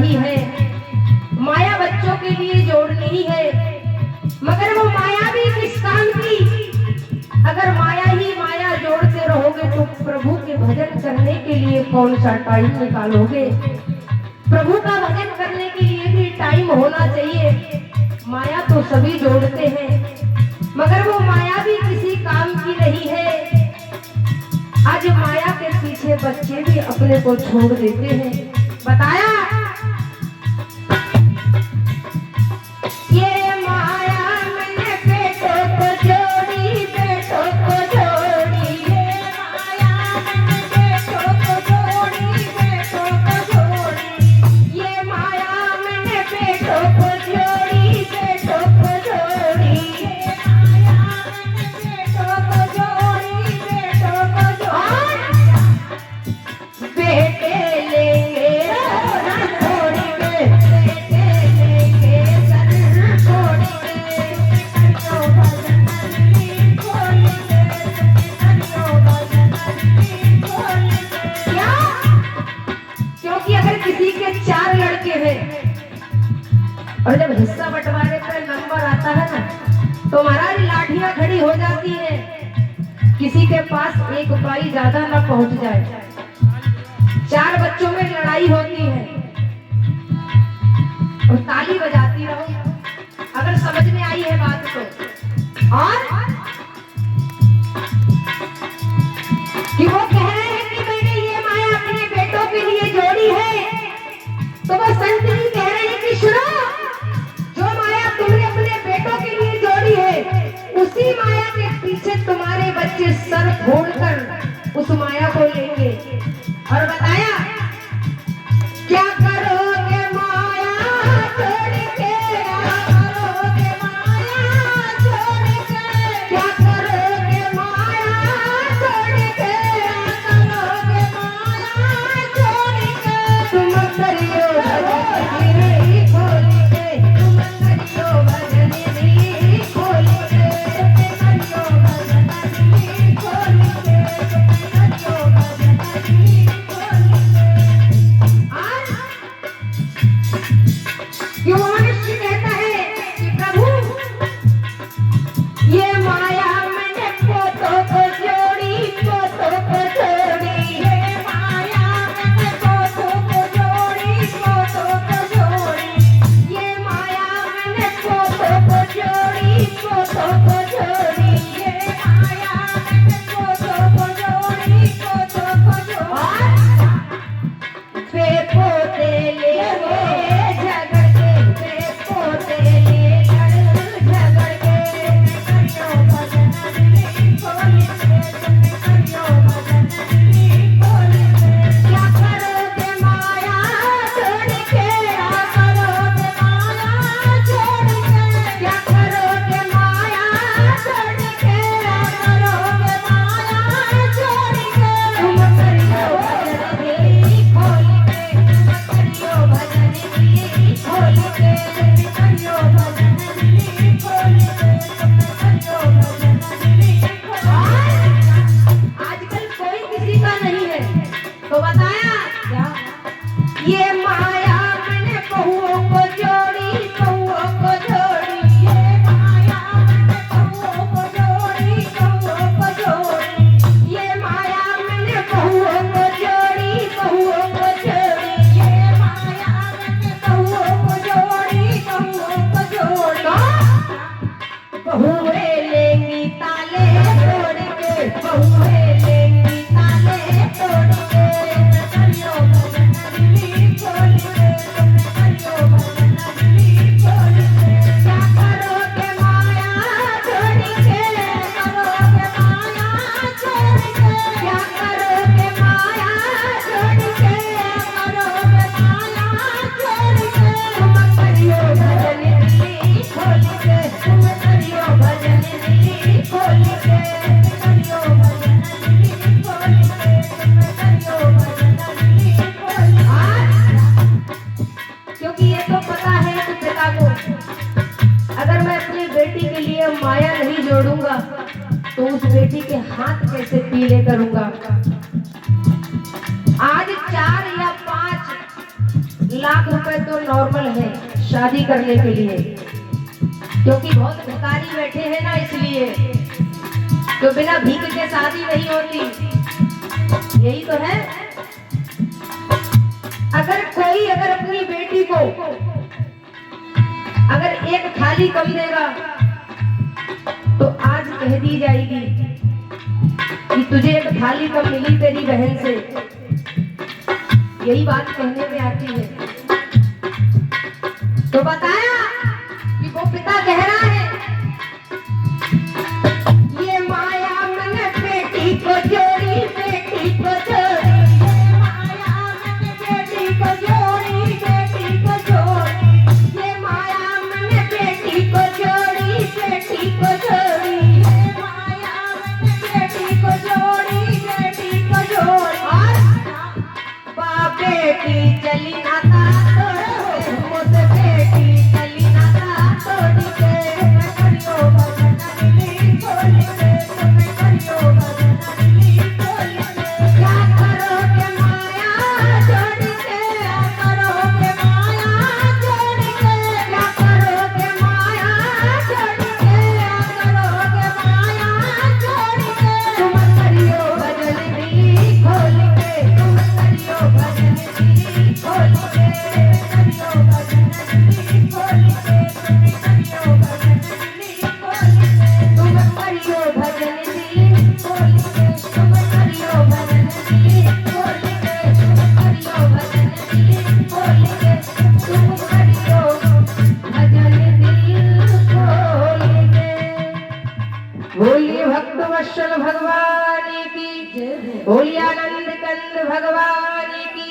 ही है, माया बच्चों के लिए जोड़नी ही है, मगर वो माया भी किस काम की? अगर माया ही माया जोड़ते रहोगे तो प्रभु के भजन करने के लिए कौन सा टाइम निकालोगे? प्रभु का भजन करने के लिए भी टाइम होना चाहिए। माया तो सभी जोड़ते हैं, मगर वो माया भी किसी काम की नहीं है। आज माया के पीछे बच्चे भी अपने को छोड़ देते हैं। बताया ये माया मैंने बेटों को जोड़ी, बेटों को जोड़ी, ये माया मैंने बेटों को जोड़ी, बेटों को जोड़ी, ये माया मैंने बेटों को जोड़ी, बेटों को जोड़ी, ये माया मैंने बेटों को जोड़ी, बेटों को जोड़ी। बेटे लेंगे थोड़ी के, बेटे लेंगे सर थोड़ी के, करियो भजन खोल के, करियो भजन खोल के। क्या? क्योंकि अगर किसी के 4 लड़के हैं और जब हिस्सा बंटवारे पर नंबर आता है ना, तो महाराज लाठियां खड़ी हो जाती है, किसी के पास एक पाई ज्यादा न पहुंच जाए। 4 बच्चों में लड़ाई होती है और ताली बजाती रहो अगर समझ में आई है बात तो। और कि वो कह रहे हैं कि मैंने ये माया अपने बेटों के लिए जोड़ी है, तो वो संत जी कह रहे हैं कि सुनो, जो माया तुमने अपने बेटों के लिए जोड़ी है, उसी माया के पीछे तुम्हारे बच्चे सर फोड़कर उस माया को लेंगे। और बताया क्या करोगे माया छोड़ के, क्या करोगे माया छोड़ के, क्या करोगे माया छोड़ के, क्या करोगे माया छोड़ के। तुम करियो भजन खोल के, तुम करियो भजन खोल के, करियो भजन खोल के, करियो भजन क्यों मनुष्य कहता है कि प्रभु ये माया मैंने पोतों को जोड़ी, पोतों को जोड़ी, ये माया मैंने पोतों को जोड़ी, पोतों को जोड़ी, ये माया मैंने पोतों को जोड़ी, पोतों को जोड़ी, ये माया मैंने पोतों को जोड़ी, पोतों को जोड़ी। पोते ले झगड़ के, पोते ले झगड़ के, करियो भजन खोल के, करियो भजन खोल के। क्या करोगे माया छोड़ के, क्या करोगे माया छोड़ के, क्या करोगे माया छोड़ के, क्या करोगे माया छोड़ के। तुम करियो भजन खोल के, करियो भजन खोल के, करियो भजन खोल के, करियो भजन खोल। आजकल कोई किसी का नहीं है, तो बताया क्या ये माया मैंने बहुओं को जोड़ी, बहुओं को जोड़ी, ये माया मैंने बहुओं को जोड़ी, बहुओं को जोड़ी, ये माया मैंने बहुओं को जोड़ी, बहुओं को जोड़ी, ये माया मैंने बहुओं को जोड़ी, बहुओं को जोड़ी। बहुए लेंगी ताले तोड़ के, बहुए लेंगी ताले तोड़ के, करियो भजन खोल के, करियो भजन खोल के। क्या करोगे माया छोड़ के, करोगे माया छोड़ के, क्या करोगे माया छोड़ के, करोगे माया छोड़ के। तुम करियो भजन खोल के, तुम करियो भजन खोल के, करियो भजन खोल के, करियो भजन खोल के। क्योंकि ये तो पता है कि पिता को, अगर मैं अपनी बेटी के लिए माया नहीं जोड़ूंगा तो उस बेटी के हाथ कैसे पीले करूंगा। आज 4 या 5 लाख रुपए शादी करने के लिए, क्योंकि बहुत भिखारी बैठे हैं ना, इसलिए तो बिना भीख के शादी नहीं होती। यही तो है। अगर अपनी बेटी को अगर एक थाली कम देगा तो आज कह दी जाएगी कि तुझे एक थाली कम मिली तेरी बहन से। यही बात कहने में आती है। तो बताया कि वो पिता कह रहा है, ये माया मन बेटी को जोड़ी, बेटी को जोड़ी, ये माया मन बेटी को जोड़ी, बेटी को जोड़ी, ये माया मन बेटी को जोड़ी, बेटी को जोड़ी, ये माया मन बेटी को जोड़ी, बेटी को जोड़ी। और बाप बेटी चली नाता तोड़, मुझसे बेटी चली नाता तोड़ के, मैं करियो भजन दिली खोल के, मैं करियो भजन दिली खोल के। क्या करोगे माया जोड़ के, क्या करोगे माया जोड़ के, क्या करोगे माया जोड़ के, क्या करोगे माया जोड़ के। तुम करियो भजन दिली खोल के, तुम करियो भजन दिली खोल के, करियो भजन दिली खोल के, करियो भजन दिली खोल के, तुम करियो भजन दिली खोल के, तुम करियो भजन दिली खोल के, तुम करियो भजन दिली खोल के, तुम करियो भजन दिल खोल के। बोलिए भक्त वत्सल भगवान की, बोलिए आनंद कंद भगवान की।